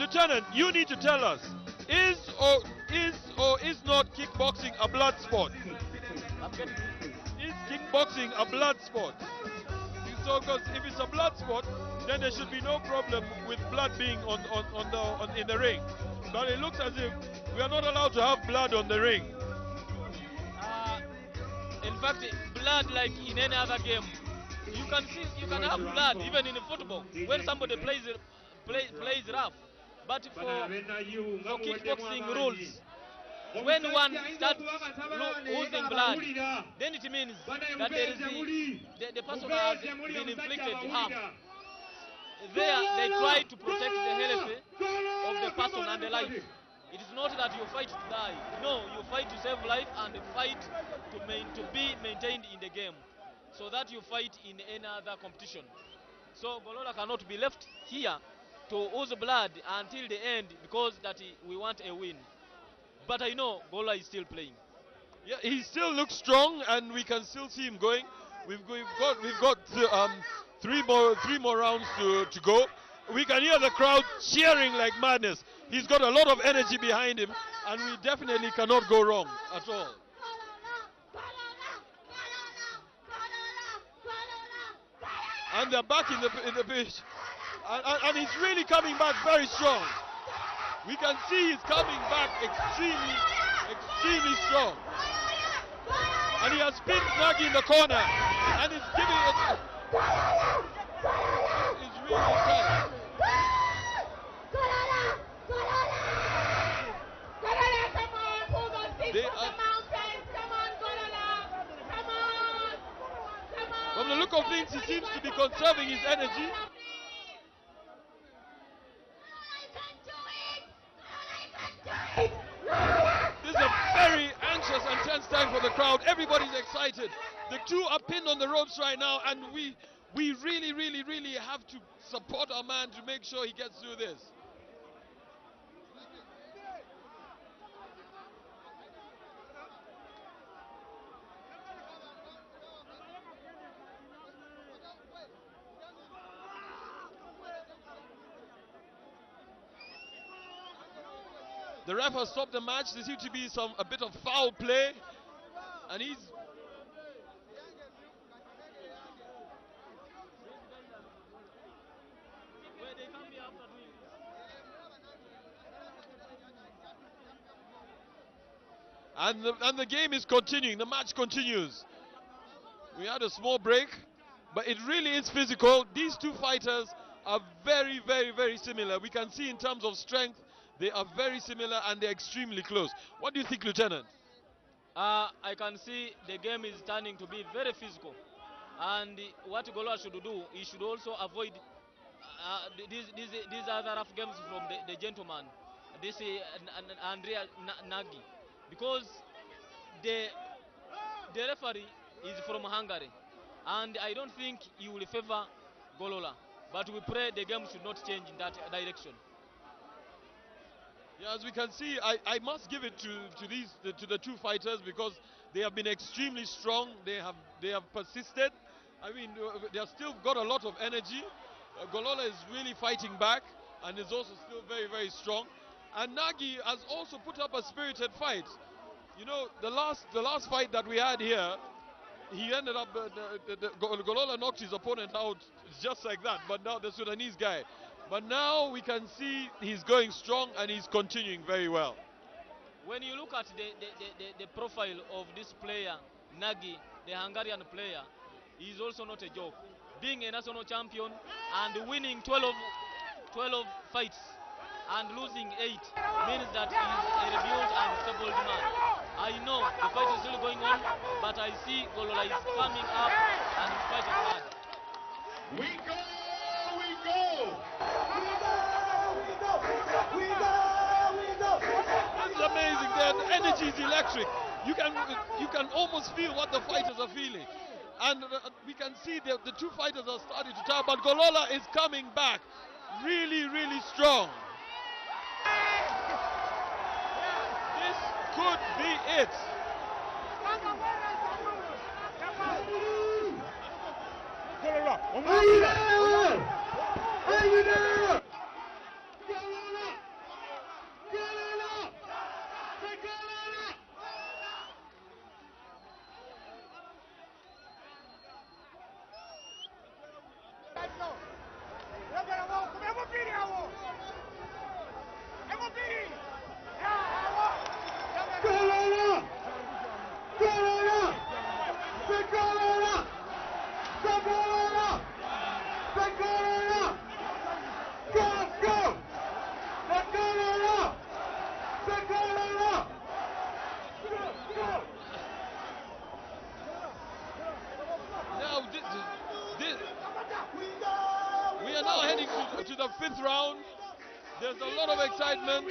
Lieutenant, you need to tell us, is or is not kickboxing a blood sport? Is kickboxing a blood sport? So, because if it's a blood sport, then there should be no problem with blood being in the ring. But it looks as if we are not allowed to have blood on the ring. In fact, blood, like in any other game, you can have blood even in football when somebody plays rough. But for kickboxing rules, when one starts losing blood, then it means that there is the person has been inflicted harm. There, they try to protect the health of the person and the life. It is not that you fight to die. No, you fight to save life and fight to be maintained in the game, so that you fight in any other competition. So Golola cannot be left here to ooze blood until the end because that we want a win. But I know Golola is still playing. Yeah, he still looks strong, and we can still see him going. We've got three more rounds to go. We can hear the crowd cheering like madness. He's got a lot of energy behind him, and we definitely cannot go wrong at all. And they're back in the pitch, and he's really coming back very strong. We can see he's coming back extremely strong. And he has pinned Nagy in the corner, and he's giving it. It's really tight. From the look of things, he seems to be conserving his energy. This is a very anxious and tense time for the crowd. Everybody's excited. The two are pinned on the ropes right now, and we really have to support our man to make sure he gets through this. The ref has stopped the match. There seems to be a bit of foul play, and he's and the game is continuing. The match continues. We had a small break, but it really is physical. These two fighters are very similar. We can see in terms of strength, they are very similar, and they're extremely close. What do you think, Lieutenant? I can see the game is turning to be very physical. And what Golola should do, he should also avoid these other rough games from the gentleman, this Andrea Nagy, because the referee is from Hungary, and I don't think he will favor Golola. But we pray the game should not change in that direction. Yeah, as we can see, I must give it to the two fighters, because they have been extremely strong. They have persisted. I mean, they have still got a lot of energy. Golola is really fighting back, and is also still very strong. And Nagy has also put up a spirited fight. You know, the last fight that we had here, he ended up Golola knocked his opponent out just like that. But now the Sudanese guy. But now we can see he's going strong, and he's continuing very well. When you look at the profile of this player, Nagy, the Hungarian player, he is also not a joke. Being a national champion and winning 12 fights and losing 8 means that he is a rebuilt and stable man. I know the fight is still going on, but I see Golola is coming up and is fighting hard. We go! This is amazing. The energy is electric. You can almost feel what the fighters are feeling, and we can see the two fighters are starting to tire. But Golola is coming back, really strong. This could be it. are now heading to the 5th round. There's a lot of excitement.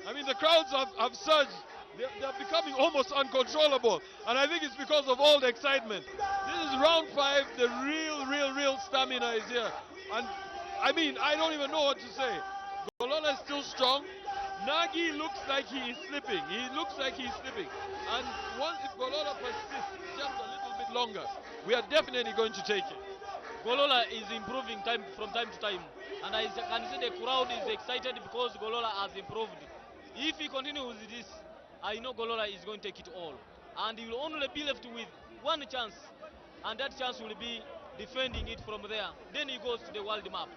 I mean, the crowds have surged. They're becoming almost uncontrollable. And I think it's because of all the excitement. This is round 5. The real stamina is here. And I mean, I don't even know what to say. Golola is still strong. Nagy looks like he is slipping. He looks like he's slipping. And if Golola persists just a little bit longer, we are definitely going to take it. Golola is improving from time to time. And I can see the crowd is excited because Golola has improved. If he continues with this, I know Golola is going to take it all. And he will only be left with one chance. And that chance will be defending it from there. Then he goes to the world map.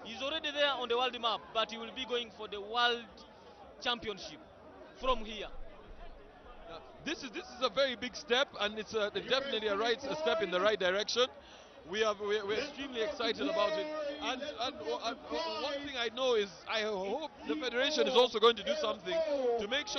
He's already there on the world map, but he will be going for the world championship from here. This is a very big step, and it's definitely a step in the right direction. We're extremely excited about it. And one thing I know is I hope the federation is also going to do something to make sure